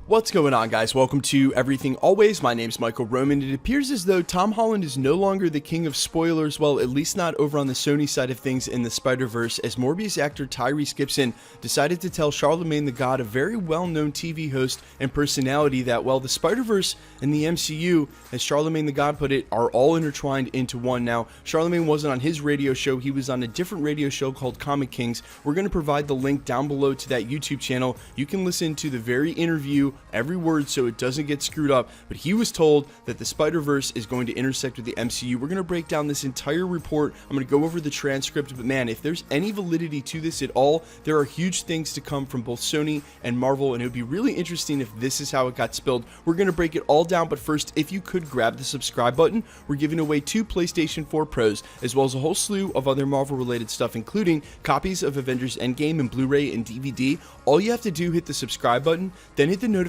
What's going on, guys? Welcome to Everything Always. My name's Michael Roman. It appears as though Tom Holland is no longer the king of spoilers, well, at least not over on the Sony side of things in the Spider-Verse, as Morbius actor Tyrese Gibson decided to tell Charlamagne the God, a very well-known TV host and personality, that, well, the Spider-Verse and the MCU, as Charlamagne the God put it, are all intertwined into one. Now, Charlamagne wasn't on his radio show. He was on a different radio show called Comic Kings. We're going to provide the link down below to that YouTube channel. You can listen to the very interview, every word, so it doesn't get screwed up. But he was told that the Spider-Verse is going to intersect with the MCU. We're going to break down this entire report. I'm going to go over the transcript, but man, if there's any validity to this at all, there are huge things to come from both Sony and Marvel, and it would be really interesting if this is how it got spilled. We're going to break it all down, but first, if you could grab the subscribe button. We're giving away 2 PlayStation 4 Pros, as well as a whole slew of other Marvel-related stuff, including copies of Avengers Endgame and Blu-ray and DVD. All you have to do, hit the subscribe button, then hit the notification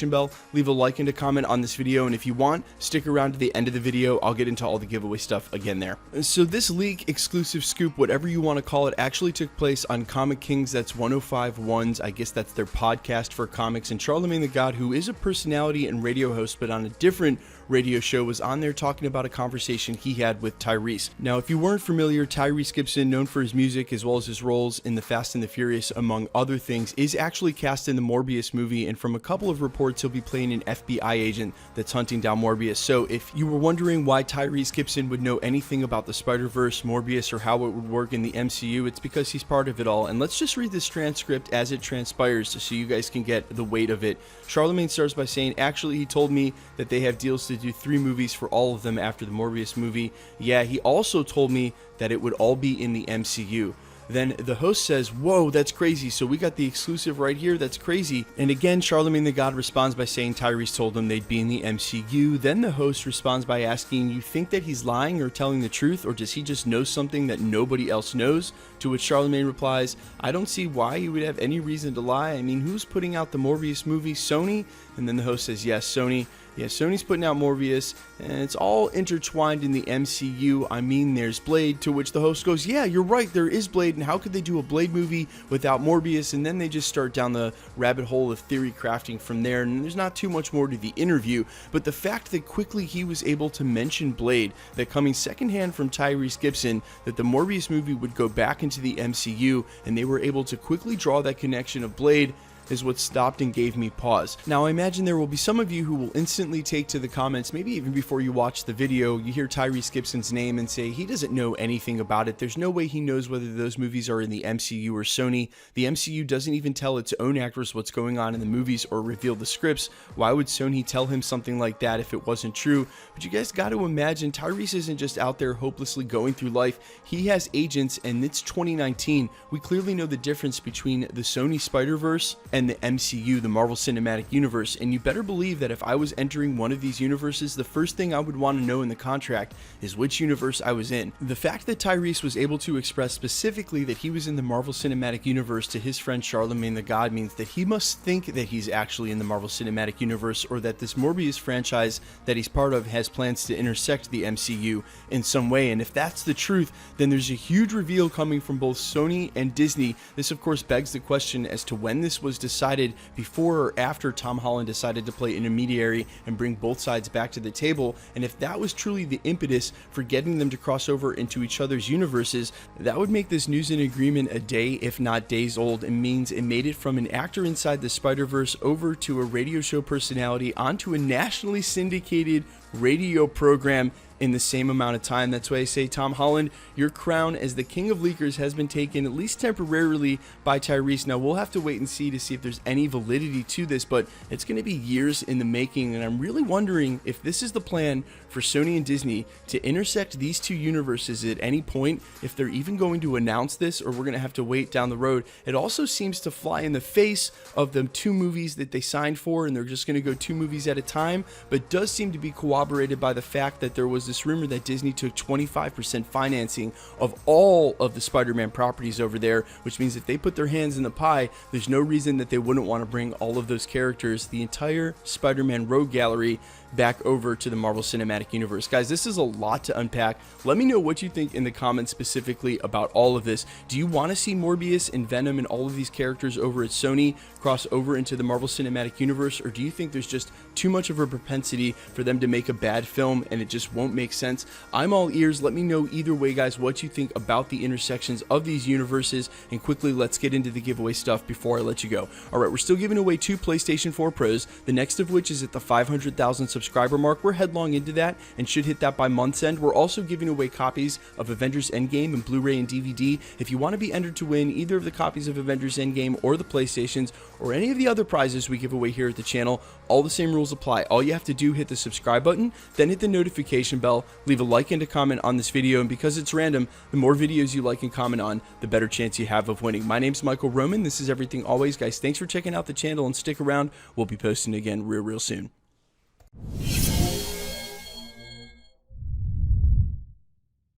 bell, leave a like and a comment on this video, and if you want, stick around to the end of the video. I'll get into all the giveaway stuff again there. So this leak, exclusive scoop, whatever you want to call it, actually took place on Comic Kings. That's 105.1's, I guess that's their podcast for comics, and Charlamagne the God, who is a personality and radio host, but on a different radio show, was on there talking about a conversation he had with Tyrese. Now, if you weren't familiar, Tyrese Gibson, known for his music as well as his roles in the Fast and the Furious, among other things, is actually cast in the Morbius movie, and from a couple of reports, he'll be playing an FBI agent that's hunting down Morbius. So if you were wondering why Tyrese Gibson would know anything about the Spider-Verse, Morbius, or how it would work in the MCU, it's because he's part of it all. And let's just read this transcript as it transpires so you guys can get the weight of it. Charlamagne starts by saying, actually, he told me that they have deals to do 3 movies for all of them after the Morbius movie. Yeah, he also told me that it would all be in the MCU. Then the host says, whoa, that's crazy. So we got the exclusive right here. That's crazy. And again, Charlamagne the God responds by saying Tyrese told them they'd be in the MCU. Then the host responds by asking, you think that he's lying or telling the truth, or does he just know something that nobody else knows? To which Charlamagne replies, I don't see why he would have any reason to lie. I mean, who's putting out the Morbius movie? Sony? And then the host says, yes, Sony. Yeah, Sony's putting out Morbius, and it's all intertwined in the MCU. I mean, there's Blade, to which the host goes, yeah, you're right, there is Blade, and how could they do a Blade movie without Morbius? And then they just start down the rabbit hole of theory crafting from there, and there's not too much more to the interview, but the fact that quickly he was able to mention Blade, that coming secondhand from Tyrese Gibson, that the Morbius movie would go back into the MCU, and they were able to quickly draw that connection of Blade, is what stopped and gave me pause. Now, I imagine there will be some of you who will instantly take to the comments, maybe even before you watch the video, you hear Tyrese Gibson's name and say he doesn't know anything about it. There's no way he knows whether those movies are in the MCU or Sony. The MCU doesn't even tell its own actors what's going on in the movies or reveal the scripts. Why would Sony tell him something like that if it wasn't true? But you guys got to imagine Tyrese isn't just out there hopelessly going through life. He has agents, and it's 2019. We clearly know the difference between the Sony Spider-Verse and the MCU, the Marvel Cinematic Universe, and you better believe that if I was entering one of these universes, the first thing I would want to know in the contract is which universe I was in. The fact that Tyrese was able to express specifically that he was in the Marvel Cinematic Universe to his friend Charlamagne the God means that he must think that he's actually in the Marvel Cinematic Universe, or that this Morbius franchise that he's part of has plans to intersect the MCU in some way. And if that's the truth, then there's a huge reveal coming from both Sony and Disney. This of course begs the question as to when this was decided, before or after Tom Holland decided to play intermediary and bring both sides back to the table. And if that was truly the impetus for getting them to cross over into each other's universes, that would make this news and agreement a day, if not days old, and means it made it from an actor inside the Spider-Verse over to a radio show personality onto a nationally syndicated radio program in the same amount of time. That's why I say, Tom Holland, your crown as the king of leakers has been taken, at least temporarily, by Tyrese. Now, we'll have to wait and see if there's any validity to this, but it's going to be years in the making, and I'm really wondering if this is the plan for Sony and Disney to intersect these two universes at any point, if they're even going to announce this, or we're going to have to wait down the road. It also seems to fly in the face of the 2 movies that they signed for, and they're just going to go 2 movies at a time, but does seem to be corroborated by the fact that there was this rumor that Disney took 25% financing of all of the Spider-Man properties over there, which means if they put their hands in the pie, there's no reason that they wouldn't want to bring all of those characters, the entire Spider-Man rogue gallery, back over to the Marvel Cinematic Universe. Guys, this is a lot to unpack. Let me know what you think in the comments specifically about all of this. Do you want to see Morbius and Venom and all of these characters over at Sony cross over into the Marvel Cinematic Universe, or do you think there's just too much of a propensity for them to make a bad film and it just won't make sense? I'm all ears. Let me know either way, guys, what you think about the intersections of these universes, and quickly let's get into the giveaway stuff before I let you go. Alright, we're still giving away 2 PlayStation 4 Pros, the next of which is at the 500,000 subscriber mark. We're headlong into that and should hit that by month's end. We're also giving away copies of Avengers Endgame in Blu-ray and DVD. If you want to be entered to win either of the copies of Avengers Endgame or the PlayStations or any of the other prizes we give away here at the channel, all the same rules apply. All you have to do, hit the subscribe button, then hit the notification bell, leave a like and a comment on this video, and because it's random, the more videos you like and comment on, the better chance you have of winning. My name's Michael Roman. This is Everything Always. Guys, thanks for checking out the channel and stick around. We'll be posting again real soon.